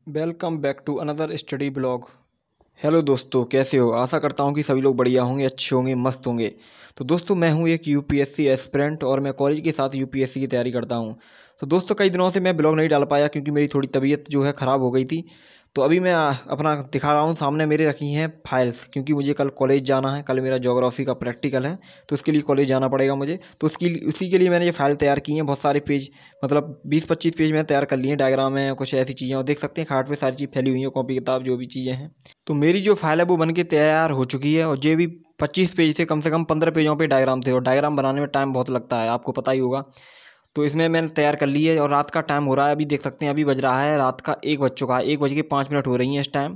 Welcome back to another study blog. Hello दोस्तों, कैसे हो? आशा करता हूँ कि सभी लोग बढ़िया होंगे, अच्छे होंगे, मस्त होंगे। तो दोस्तों, मैं हूँ एक यूपीएससी एस्पिरेंट और मैं कॉलेज के साथ यूपीएससी की तैयारी करता हूँ। तो दोस्तों, कई दिनों से मैं ब्लॉग नहीं डाल पाया क्योंकि मेरी थोड़ी तबीयत जो है ख़राब हो गई थी। तो अभी मैं अपना दिखा रहा हूँ, सामने मेरे रखी हैं फाइल्स, क्योंकि मुझे कल कॉलेज जाना है। कल मेरा ज्योग्राफी का प्रैक्टिकल है, तो उसके लिए कॉलेज जाना पड़ेगा मुझे। तो उसी के लिए मैंने ये फाइल तैयार की है। बहुत सारे पेज, मतलब 20-25 पेज मैंने तैयार कर लिए हैं। डायग्राम है, कुछ ऐसी चीज़ें, और देख सकते हैं खाट पे सारी चीज़ फैली हुई है, कॉपी किताब जो भी चीज़ें हैं। तो मेरी जो फाइल है वो बन के तैयार हो चुकी है। और ये भी 25 पेज थे, कम से कम 15 पेजों पे डायग्राम थे, और डायग्राम बनाने में टाइम बहुत लगता है, आपको पता ही होगा। तो इसमें मैंने तैयार कर ली है, और रात का टाइम हो रहा है, अभी देख सकते हैं, अभी बज रहा है रात का 1 बज चुका है, 1 बज के 5 मिनट हो रही हैं इस टाइम।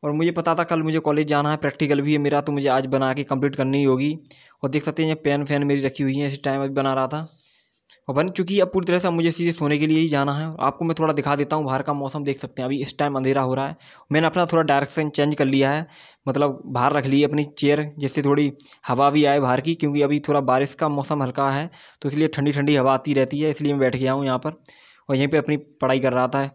और मुझे पता था कल मुझे कॉलेज जाना है, प्रैक्टिकल भी है मेरा, तो मुझे आज बना के कंप्लीट करनी ही होगी। और देख सकते हैं ये पेन फैन मेरी रखी हुई है, इस टाइम अभी बना रहा था और बन चुकी है अब पूरी तरह से। अब मुझे सीधे सोने के लिए ही जाना है। आपको मैं थोड़ा दिखा देता हूँ, बाहर का मौसम देख सकते हैं, अभी इस टाइम अंधेरा हो रहा है। मैंने अपना थोड़ा डायरेक्शन चेंज कर लिया है, मतलब बाहर रख ली है अपनी चेयर, जिससे थोड़ी हवा भी आए बाहर की, क्योंकि अभी थोड़ा बारिश का मौसम हल्का है, तो इसलिए ठंडी ठंडी हवा आती रहती है, इसलिए मैं बैठ गया हूँ यहाँ पर और यहीं पर अपनी पढ़ाई कर रहा था।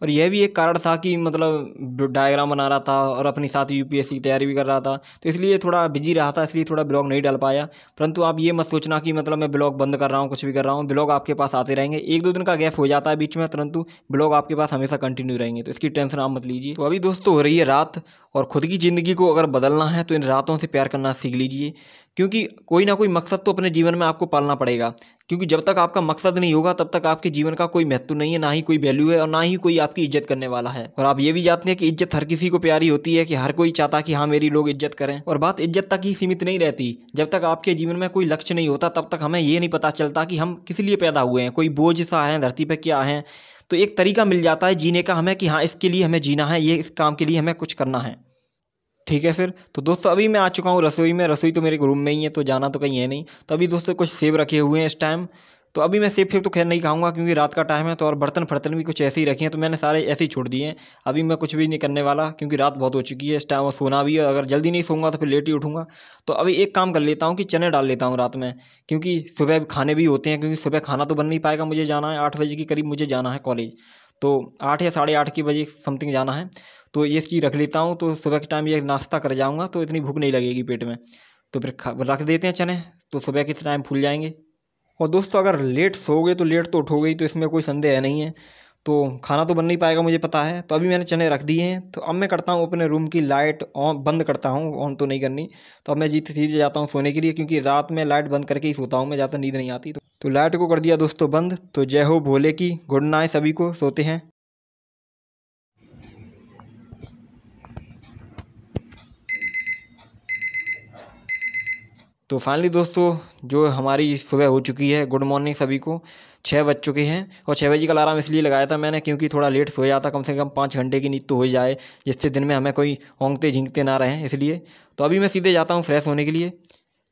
और यह भी एक कारण था कि मतलब डायग्राम बना रहा था और अपनी साथ यूपीएससी की तैयारी भी कर रहा था, तो इसलिए थोड़ा बिजी रहा था, इसलिए थोड़ा ब्लॉग नहीं डाल पाया। परंतु आप ये मत सोचना कि मतलब मैं ब्लॉग बंद कर रहा हूँ, कुछ भी कर रहा हूँ। ब्लॉग आपके पास आते रहेंगे, 1-2 दिन का गैप हो जाता है बीच में, परंतु ब्लॉग आपके पास हमेशा कंटिन्यू रहेंगे, तो इसकी टेंशन आप मत लीजिए। तो अभी दोस्तों हो रही है रात, और खुद की ज़िंदगी को अगर बदलना है तो इन रातों से प्यार करना सीख लीजिए, क्योंकि कोई ना कोई मकसद तो अपने जीवन में आपको पालना पड़ेगा। क्योंकि जब तक आपका मकसद नहीं होगा तब तक आपके जीवन का कोई महत्व नहीं है, ना ही कोई वैल्यू है, और ना ही कोई आपकी इज्जत करने वाला है। और आप ये भी जानते हैं कि इज्जत हर किसी को प्यारी होती है, कि हर कोई चाहता कि हाँ मेरी लोग इज्जत करें। और बात इज्जत तक ही सीमित नहीं रहती। जब तक आपके जीवन में कोई लक्ष्य नहीं होता तब तक हमें ये नहीं पता चलता कि हम किस लिए पैदा हुए हैं, कोई बोझ सा है धरती पर क्या है। तो एक तरीका मिल जाता है जीने का हमें, कि हाँ इसके लिए हमें जीना है, ये इस काम के लिए हमें कुछ करना है। ठीक है फिर। तो दोस्तों, अभी मैं आ चुका हूँ रसोई में। रसोई तो मेरे रूम में ही है, तो जाना तो कहीं है नहीं। तो अभी दोस्तों कुछ सेब रखे हुए हैं इस टाइम। तो अभी मैं सेब फेब तो खैर नहीं खाऊंगा, क्योंकि रात का टाइम है। तो और बर्तन फर्तन भी कुछ ऐसे ही रखे हैं, तो मैंने सारे ऐसे ही छोड़ दिए हैं। अभी मैं कुछ भी नहीं करने वाला, क्योंकि रात बहुत हो चुकी है इस टाइम, और सोना भी है। अगर जल्दी नहीं सोऊंगा तो फिर लेट ही उठूंगा। तो अभी एक काम कर लेता हूँ कि चने डाल लेता हूँ रात में, क्योंकि सुबह खाने भी होते हैं। क्योंकि सुबह खाना तो बन नहीं पाएगा, मुझे जाना है 8 बजे के करीब, मुझे जाना है कॉलेज। तो 8 या साढ़े 8 के बजे समथिंग जाना है। तो ये चीज़ रख लेता हूँ, तो सुबह के टाइम ये नाश्ता कर जाऊँगा, तो इतनी भूख नहीं लगेगी पेट में। तो फिर रख देते हैं चने, तो सुबह के टाइम फूल जाएंगे। और दोस्तों, अगर लेट सोओगे तो लेट तो उठोगे ही, तो इसमें कोई संदेह नहीं है। तो खाना तो बन नहीं पाएगा, मुझे पता है। तो अभी मैंने चने रख दिए हैं, तो अब मैं करता हूँ अपने रूम की लाइट ऑन, बंद करता हूँ, ऑन तो नहीं करनी। तो अब मैं जीते सीधे जाता हूँ सोने के लिए, क्योंकि रात में लाइट बंद करके ही सोता हूँ मैं, ज़्यादा नींद नहीं आती। तो लाइट को कर दिया दोस्तों बंद। तो जय हो भोले की, गुड नाइट सभी को, सोते हैं। तो फाइनली दोस्तों, जो हमारी सुबह हो चुकी है, गुड मॉर्निंग सभी को। 6 बज चुके हैं, और 6 बजे का अलार्म इसलिए लगाया था मैंने, क्योंकि थोड़ा लेट सो जाता, कम से कम 5 घंटे की नींद तो हो जाए, जिससे दिन में हमें कोई औंगते झिंकते ना रहें, इसलिए। तो अभी मैं सीधे जाता हूँ फ्रेश होने के लिए।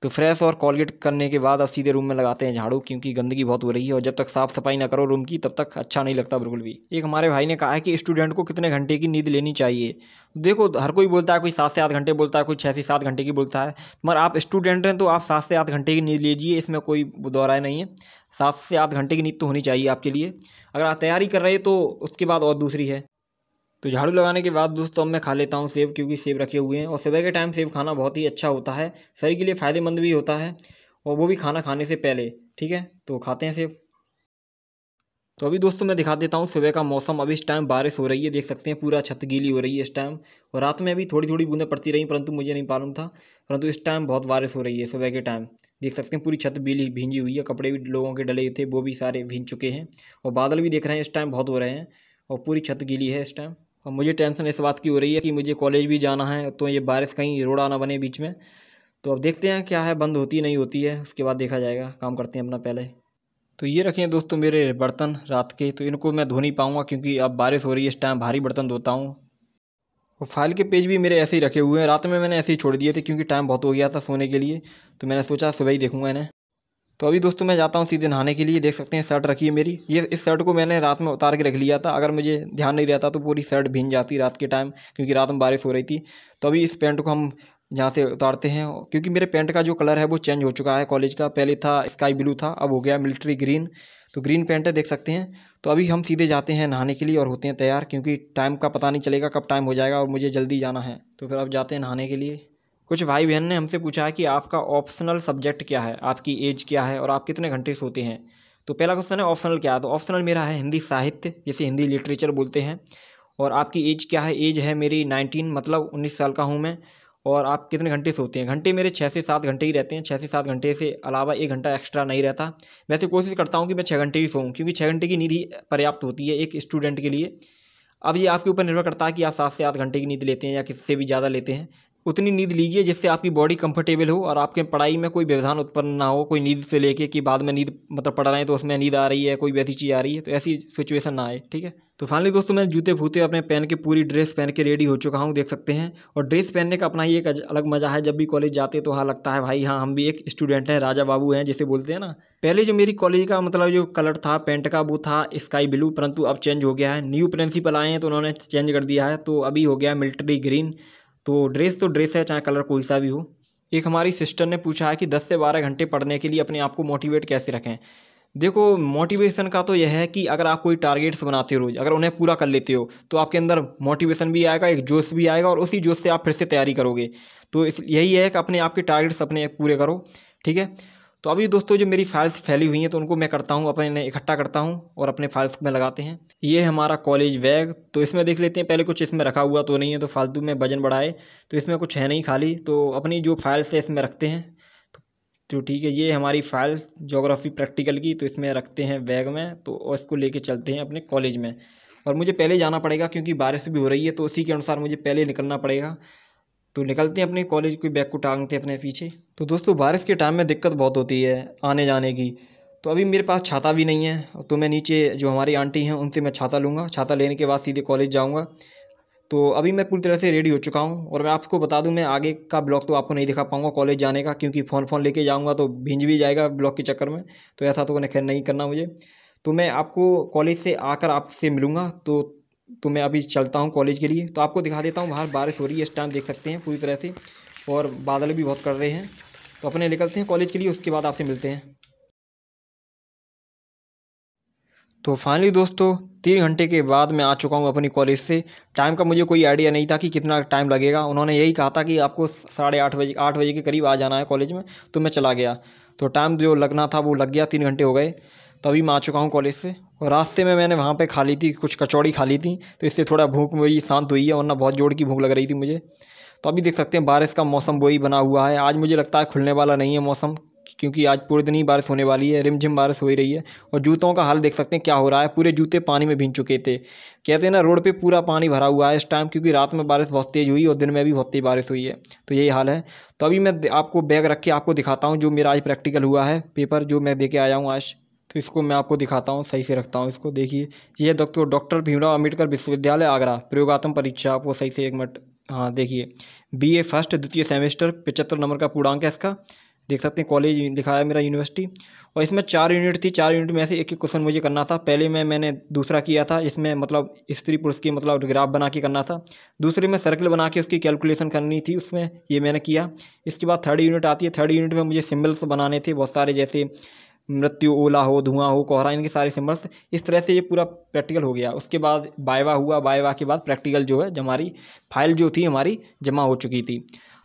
तो फ्रेश और कॉलगेट करने के बाद अब सीधे रूम में लगाते हैं झाड़ू, क्योंकि गंदगी बहुत हो रही है, और जब तक साफ़ सफाई ना करो रूम की तब तक अच्छा नहीं लगता बिल्कुल भी। एक हमारे भाई ने कहा है कि स्टूडेंट को कितने घंटे की नींद लेनी चाहिए। देखो, हर कोई बोलता है, कोई 7 से 8 घंटे बोलता है, कोई 6 से 7 घंटे की बोलता है। मगर आप स्टूडेंट हैं, तो आप 7 से 8 घंटे की नींद लीजिए, इसमें कोई दो राय नहीं है। 7 से 8 घंटे की नींद तो होनी चाहिए आपके लिए। अगर आप तैयारी कर रहे हैं तो उसके बाद और दूसरी है। तो झाड़ू लगाने के बाद दोस्तों अब मैं खा लेता हूँ सेब, क्योंकि सेब रखे हुए हैं, और सुबह के टाइम सेब खाना बहुत ही अच्छा होता है, शरीर के लिए फ़ायदेमंद भी होता है, और वो भी खाना खाने से पहले। ठीक है, तो खाते हैं सेब। तो अभी दोस्तों मैं दिखा देता हूँ सुबह का मौसम। अभी इस टाइम बारिश हो रही है, देख सकते हैं पूरा छत गीली हो रही है इस टाइम। और रात में अभी थोड़ी थोड़ी बूंदें पड़ती रही, परंतु मुझे नहीं मालूम था। परंतु इस टाइम बहुत बारिश हो रही है सुबह के टाइम। देख सकते हैं पूरी छत गीली भींजी हुई है, कपड़े भी लोगों के डले थे वो भी सारे भींज चुके हैं, और बादल भी देख रहे हैं इस टाइम बहुत हो रहे हैं, और पूरी छत गीली है इस टाइम। और मुझे टेंशन इस बात की हो रही है कि मुझे कॉलेज भी जाना है, तो ये बारिश कहीं रोड़ा ना बने बीच में। तो अब देखते हैं क्या है, बंद होती नहीं होती है, उसके बाद देखा जाएगा। काम करते हैं अपना पहले। तो ये रखे हैं दोस्तों मेरे बर्तन रात के, तो इनको मैं धो नहीं पाऊँगा, क्योंकि अब बारिश हो रही है, इस टाइम भारी बर्तन धोता हूँ। और फाइल के पेज भी मेरे ऐसे ही रखे हुए हैं, रात में मैंने ऐसे ही छोड़ दिए थे, क्योंकि टाइम बहुत हो गया था सोने के लिए। तो मैंने सोचा सुबह ही देखूंगा इन्हें। तो अभी दोस्तों मैं जाता हूँ सीधे नहाने के लिए। देख सकते हैं शर्ट रखी है मेरी, ये इस शर्ट को मैंने रात में उतार के रख लिया था। अगर मुझे ध्यान नहीं रहता तो पूरी शर्ट भींग जाती रात के टाइम, क्योंकि रात में बारिश हो रही थी। तो अभी इस पैंट को हम जहाँ से उतारते हैं, क्योंकि मेरे पैंट का जो कलर है वो चेंज हो चुका है कॉलेज का। पहले था स्काई ब्लू था, अब हो गया मिलिट्री ग्रीन। तो ग्रीन पैंट है, देख सकते हैं। तो अभी हम सीधे जाते हैं नहाने के लिए और होते हैं तैयार, क्योंकि टाइम का पता नहीं चलेगा कब टाइम हो जाएगा और मुझे जल्दी जाना है। तो फिर अब जाते हैं नहाने के लिए। कुछ भाई बहन ने हमसे पूछा है कि आपका ऑप्शनल सब्जेक्ट क्या है, आपकी एज क्या है और आप कितने घंटे सोते हैं। तो पहला क्वेश्चन है ऑप्शनल क्या है। तो ऑप्शनल मेरा है हिंदी साहित्य, जिसे हिंदी लिटरेचर बोलते हैं। और आपकी एज क्या है। एज है मेरी 19, मतलब 19 साल का हूँ मैं। और आप कितने घंटे सोते हैं। घंटे मेरे 6 से 7 घंटे ही रहते हैं। 6 से 7 घंटे से अलावा 1 घंटा एक्स्ट्रा नहीं रहता। वैसे कोशिश करता हूँ कि मैं 6 घंटे ही सोऊं, क्योंकि 6 घंटे की नींद ही पर्याप्त होती है एक स्टूडेंट के लिए। अब ये आपके ऊपर निर्भर करता है कि आप 7 से 8 घंटे की नींद लेते हैं या किससे भी ज़्यादा लेते हैं। उतनी नींद लीजिए जिससे आपकी बॉडी कंफर्टेबल हो और आपके पढ़ाई में कोई व्यवधान उत्पन्न ना हो। कोई नींद से लेके कि बाद में नींद, मतलब पढ़ रहे हैं तो उसमें नींद आ रही है, कोई वैसी चीज़ आ रही है, तो ऐसी सिचुएशन ना आए, ठीक है। तो फाइनली दोस्तों, मैं जूते फूते अपने पहन के, पूरी ड्रेस पहन के रेडी हो चुका हूँ, देख सकते हैं। और ड्रेस पहनने का अपना ही एक अलग मज़ा है। जब भी कॉलेज जाते तो हाँ लगता है भाई, हाँ हम भी एक स्टूडेंट हैं, राजा बाबू हैं जिसे बोलते हैं ना। पहले जो मेरी कॉलेज का मतलब जो कलर था पैंट का वो था स्काई ब्लू, परंतु अब चेंज हो गया है। न्यू प्रिंसिपल आए हैं तो उन्होंने चेंज कर दिया है, तो अभी हो गया मिलिट्री ग्रीन। तो ड्रेस है, चाहे कलर कोई सा भी हो। एक हमारी सिस्टर ने पूछा है कि 10 से 12 घंटे पढ़ने के लिए अपने आप को मोटिवेट कैसे रखें। देखो, मोटिवेशन का तो यह है कि अगर आप कोई टारगेट्स बनाते हो रोज़, अगर उन्हें पूरा कर लेते हो तो आपके अंदर मोटिवेशन भी आएगा, एक जोश भी आएगा और उसी जोश से आप फिर से तैयारी करोगे। तो यही है कि अपने आप के टारगेट्स अपने पूरे करो, ठीक है। तो अभी दोस्तों जो मेरी फाइल्स फैली हुई हैं तो उनको मैं करता हूँ, अपने इकट्ठा करता हूँ और अपने फाइल्स में लगाते हैं। ये है हमारा कॉलेज बैग। तो इसमें देख लेते हैं पहले, कुछ इसमें रखा हुआ तो नहीं है तो फालतू में वजन बढ़ाए। तो इसमें कुछ है नहीं खाली, तो अपनी जो फाइल्स है इसमें रखते हैं। तो ठीक है, ये हमारी फाइल ज्योग्राफी प्रैक्टिकल की, तो इसमें रखते हैं बैग में। तो और इसको लेके चलते हैं अपने कॉलेज में। और मुझे पहले जाना पड़ेगा क्योंकि बारिश भी हो रही है, तो उसी के अनुसार मुझे पहले निकलना पड़ेगा। तो निकलते हैं अपने कॉलेज के, बैग को टांगते हैं अपने पीछे। तो दोस्तों बारिश के टाइम में दिक्कत बहुत होती है आने जाने की। तो अभी मेरे पास छाता भी नहीं है, तो मैं नीचे जो हमारी आंटी हैं उनसे मैं छाता लूँगा। छाता लेने के बाद सीधे कॉलेज जाऊँगा। तो अभी मैं पूरी तरह से रेडी हो चुका हूँ। और मैं आपको बता दूं, मैं आगे का ब्लॉग तो आपको नहीं दिखा पाऊंगा कॉलेज जाने का, क्योंकि फ़ोन लेके जाऊंगा तो भींज भी जाएगा ब्लॉग के चक्कर में। तो ऐसा तो खैर नहीं करना मुझे। तो मैं आपको कॉलेज से आकर आपसे मिलूँगा। तो मैं अभी चलता हूँ कॉलेज के लिए। तो आपको दिखा देता हूँ, बाहर बारिश हो रही है इस टाइम, देख सकते हैं पूरी तरह से। और बादल भी बहुत कर रहे हैं। तो अपने निकलते हैं कॉलेज के लिए, उसके बाद आपसे मिलते हैं। तो फाइनली दोस्तों 3 घंटे के बाद मैं आ चुका हूँ अपनी कॉलेज से। टाइम का मुझे कोई आइडिया नहीं था कि कितना टाइम लगेगा। उन्होंने यही कहा था कि आपको 8:30 बजे, 8 बजे के करीब आ जाना है कॉलेज में। तो मैं चला गया। तो टाइम जो लगना था वो लग गया, 3 घंटे हो गए। तो अभी मैं आ चुका हूँ कॉलेज से। और रास्ते में मैंने वहाँ पे खा ली थी, कुछ कचौड़ी खा ली थी। तो इससे थोड़ा भूख मेरी शांत हुई है, वरना बहुत जोर की भूख लग रही थी मुझे। तो अभी देख सकते हैं बारिश का मौसम वही बना हुआ है। आज मुझे लगता है खुलने वाला नहीं है मौसम, क्योंकि आज पूरे दिन ही बारिश होने वाली है, रिमझिम बारिश हो ही रही है। और जूतों का हाल देख सकते हैं क्या हो रहा है, पूरे जूते पानी में भीग चुके थे। कहते हैं ना, रोड पे पूरा पानी भरा हुआ है इस टाइम, क्योंकि रात में बारिश बहुत तेज़ हुई और दिन में भी बहुत तेज़ बारिश हुई है। तो यही हाल है। तो अभी मैं आपको बैग रख के आपको दिखाता हूँ जो मेरा आज प्रैक्टिकल हुआ है, पेपर जो मैं दे के आया हूँ आज। तो इसको मैं आपको दिखाता हूँ, सही से रखता हूँ इसको, देखिए। ये डॉक्टर भीमराव अम्बेडकर विश्वविद्यालय आगरा प्रयोगात्मक परीक्षा। आपको सही से 1 मिनट, हाँ देखिए, BA फर्स्ट द्वितीय सेमेस्टर, 75 नंबर का पूर्णांक है इसका। देख सकते हैं कॉलेज लिखा है मेरा, यूनिवर्सिटी। और इसमें 4 यूनिट थी। 4 यूनिट में से एक एक क्वेश्चन मुझे करना था। पहले मैंने दूसरा किया था, इसमें मतलब स्त्री पुरुष की मतलब ग्राफ बना के करना था। दूसरे में सर्कल बना के उसकी कैलकुलेशन करनी थी, उसमें ये मैंने किया। इसके बाद 3rd यूनिट आती है। 3rd यूनिट में मुझे सिम्बल्स बनाने थे बहुत सारे, जैसे मृत्यु, ओला हो, धुआं हो, कोहरा, इनके सारे सिम्बल्स। इस तरह से ये पूरा प्रैक्टिकल हो गया। उसके बाद वाइवा हुआ। वाइवा के बाद प्रैक्टिकल जो है, हमारी फाइल जो थी हमारी जमा हो चुकी थी।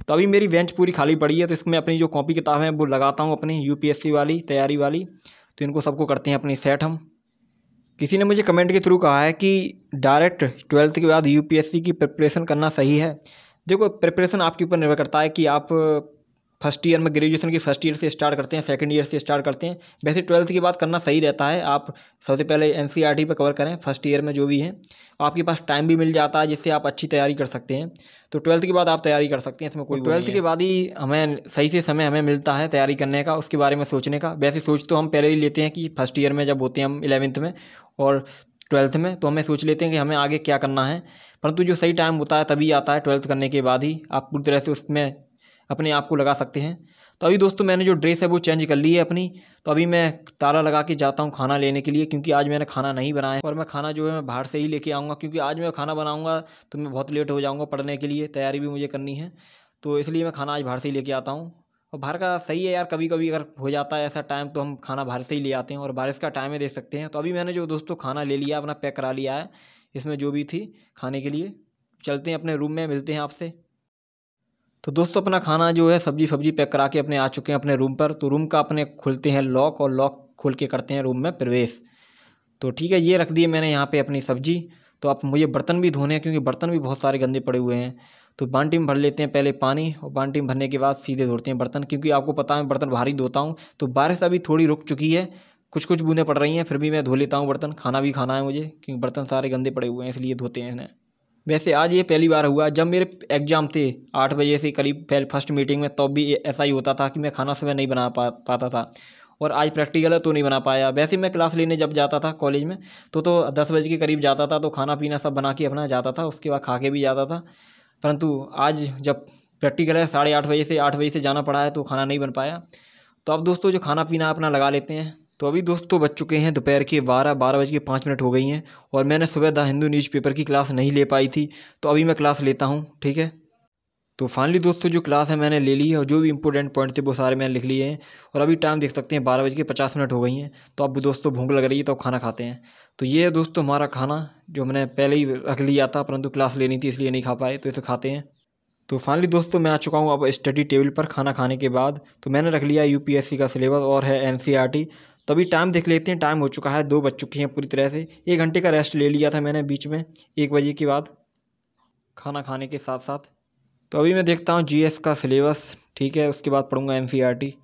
तो अभी मेरी बेंच पूरी खाली पड़ी है। तो इसमें अपनी जो कॉपी किताब है वो लगाता हूँ, अपनी UPSC वाली तैयारी वाली। तो इनको सबको करते हैं अपनी सेट हम। किसी ने मुझे कमेंट के थ्रू कहा है कि डायरेक्ट 12th के बाद UPSC की प्रिपरेशन करना सही है। देखो, प्रिपरेशन आपके ऊपर निर्भर करता है कि आप फर्स्ट ईयर में, ग्रेजुएशन की फर्स्ट ईयर से स्टार्ट करते हैं, सेकंड ईयर से स्टार्ट करते हैं। वैसे 12th के बाद करना सही रहता है। आप सबसे पहले NCERT पे कवर करें फर्स्ट ईयर में जो भी है। आपके पास टाइम भी मिल जाता है जिससे आप अच्छी तैयारी कर सकते हैं। तो 12th के बाद आप तैयारी कर सकते हैं, इसमें कोई 12th के बाद ही हमें सही से समय हमें मिलता है तैयारी करने का, उसके बारे में सोचने का। वैसे सोच तो हम पहले ही लेते हैं कि फर्स्ट ईयर में जब होते हैं हम 11th में और 12th में, तो हमें सोच लेते हैं कि हमें आगे क्या करना है। परंतु जो सही टाइम होता है तभी आता है 12th करने के बाद ही। आप पूरी तरह से उसमें अपने आप को लगा सकते हैं। तो अभी दोस्तों मैंने जो ड्रेस है वो चेंज कर ली है अपनी। तो अभी मैं ताला लगा के जाता हूँ खाना लेने के लिए, क्योंकि आज मैंने खाना नहीं बनाया है। और मैं खाना जो है मैं बाहर से ही लेके आऊँगा, क्योंकि आज मैं खाना बनाऊँगा तो मैं बहुत लेट हो जाऊँगा पढ़ने के लिए, तैयारी भी मुझे करनी है। तो इसलिए मैं खाना आज बाहर से ही लेके आता हूँ। और बाहर का सही है यार, कभी कभी अगर हो जाता है ऐसा टाइम तो हम खाना बाहर से ही ले आते हैं। और बारिश का टाइम है, देख सकते हैं। तो अभी मैंने जो दोस्तों खाना ले लिया, अपना पैक करा लिया है, इसमें जो भी थी खाने के लिए। चलते हैं अपने रूम में, मिलते हैं आपसे। तो दोस्तों अपना खाना जो है सब्जी फब्जी पैक करा के अपने आ चुके हैं अपने रूम पर। तो रूम का अपने खुलते हैं लॉक, और लॉक खोल के करते हैं रूम में प्रवेश। तो ठीक है, ये रख दिए मैंने यहाँ पे अपनी सब्जी। तो अब मुझे बर्तन भी धोने हैं, क्योंकि बर्तन भी बहुत सारे गंदे पड़े हुए हैं। तो बाल्टी में भर लेते हैं पहले पानी, और बाल्टी में भरने के बाद सीधे धोते हैं बर्तन, क्योंकि आपको पता है बर्तन भारी धोता हूँ। तो बारिश अभी थोड़ी रुक चुकी है, कुछ कुछ बूंदें पड़ रही हैं, फिर भी मैं धो लेता हूँ बर्तन। खाना भी खाना है मुझे, क्योंकि बर्तन सारे गंदे पड़े हुए हैं, इसलिए धोते हैं इन्हें। वैसे आज ये पहली बार हुआ, जब मेरे एग्ज़ाम थे 8 बजे से करीब पहले फर्स्ट मीटिंग में, तब भी ऐसा ही होता था कि मैं खाना समय नहीं बना पाता था। और आज प्रैक्टिकल है तो नहीं बना पाया। वैसे मैं क्लास लेने जब जाता था कॉलेज में तो 10 बजे के करीब जाता था, तो खाना पीना सब बना के अपना जाता था, उसके बाद खा के भी जाता था। परंतु आज जब प्रैक्टिकल है 8:30 बजे से 8 बजे से जाना पड़ा है, तो खाना नहीं बन पाया। तो अब दोस्तों जो खाना पीना अपना लगा लेते हैं। तो अभी दोस्तों बज चुके हैं दोपहर के 12:05 हो गई हैं, और मैंने सुबह द हिंदू न्यूज़पेपर की क्लास नहीं ले पाई थी, तो अभी मैं क्लास लेता हूँ, ठीक है। तो फाइनली दोस्तों जो क्लास है मैंने ले ली है, और जो भी इंपॉर्टेंट पॉइंट थे वो सारे मैंने लिख लिए हैं। और अभी टाइम देख सकते हैं 12:50 हो गई हैं। तो अब दोस्तों भूख लग रही है, तो खाना खाते हैं। तो ये है दोस्तों हमारा खाना, जो मैंने पहले ही रख लिया था, परंतु क्लास लेनी थी इसलिए नहीं खा पाए, तो इसे खाते हैं। तो फाइनली दोस्तों मैं आ चुका हूँ अब स्टडी टेबल पर खाना खाने के बाद। तो मैंने रख लिया यूपीएससी का सिलेबस, और है एनसीईआरटी। तो अभी टाइम देख लेते हैं, टाइम हो चुका है 2 बज चुकी हैं पूरी तरह से। 1 घंटे का रेस्ट ले लिया था मैंने बीच में, 1 बजे के बाद खाना खाने के साथ साथ। तो अभी मैं देखता हूँ जीएस का सिलेबस, ठीक है, उसके बाद पढ़ूंगा एनसीईआरटी।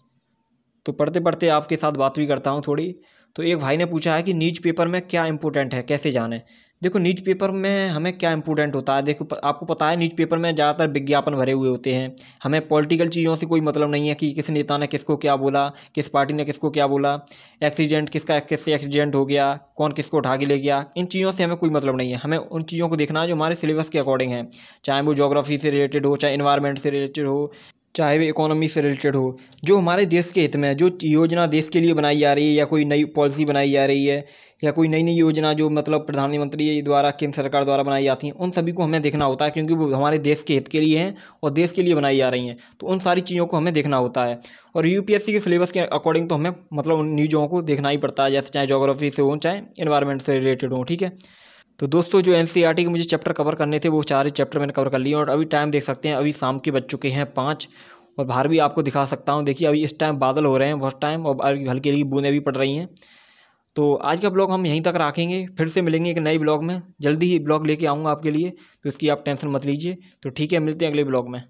तो पढ़ते पढ़ते आपके साथ बात भी करता हूँ थोड़ी। तो एक भाई ने पूछा है कि न्यूज पेपर में क्या इंपॉर्टेंट है, कैसे जाने। देखो न्यूज पेपर में हमें क्या इंपॉर्टेंट होता है, देखो आपको पता है न्यूज पेपर में ज़्यादातर विज्ञापन भरे हुए होते हैं। हमें पॉलिटिकल चीज़ों से कोई मतलब नहीं है कि किस नेता ने किसको क्या बोला, किस पार्टी ने किसको क्या बोला, एक्सीडेंट किसका किससे एक्सीडेंट हो गया, कौन किसको उठा के ले गया, इन चीज़ों से हमें कोई मतलब नहीं है। हमें उन चीज़ों को देखना है जो हमारे सिलेबस के अकॉर्डिंग है, चाहे वो ज्योग्राफी से रिलेटेड हो, चाहे इन्वायरमेंट से रिलेटेड हो, चाहे वो इकोनॉमी से रिलेटेड हो। जो हमारे देश के हित में जो योजना देश के लिए बनाई जा रही है, या कोई नई पॉलिसी बनाई जा रही है, या कोई नई नई योजना जो मतलब प्रधानमंत्री द्वारा, केंद्र सरकार द्वारा बनाई जाती हैं, उन सभी को हमें देखना होता है, क्योंकि वो हमारे देश के हित के लिए हैं और देश के लिए बनाई जा रही हैं। तो उन सारी चीज़ों को हमें देखना होता है। और यूपीएससी के सिलेबस के अकॉर्डिंग तो हमें मतलब उन न्यूज़ों को देखना ही पड़ता है, जैसे चाहे ज्योग्राफी से हो, चाहे इन्वायरमेंट से रिलेटेड हो, ठीक है। तो दोस्तों जो एनसीईआरटी के मुझे चैप्टर कवर करने थे, वो 4 चैप्टर मैंने कवर कर लिए। और अभी टाइम देख सकते हैं, अभी शाम के बज चुके हैं 5। और बाहर भी आपको दिखा सकता हूँ, देखिए अभी इस टाइम बादल हो रहे हैं बहुत टाइम, और हल्की हल्की बूंदें भी पड़ रही हैं। तो आज का ब्लॉग हम यहीं तक रखेंगे, फिर से मिलेंगे एक नई ब्लॉग में। जल्दी ही ब्लॉग लेके आऊँगा आपके लिए, तो इसकी आप टेंशन मत लीजिए। तो ठीक है, मिलते हैं अगले ब्लॉग में।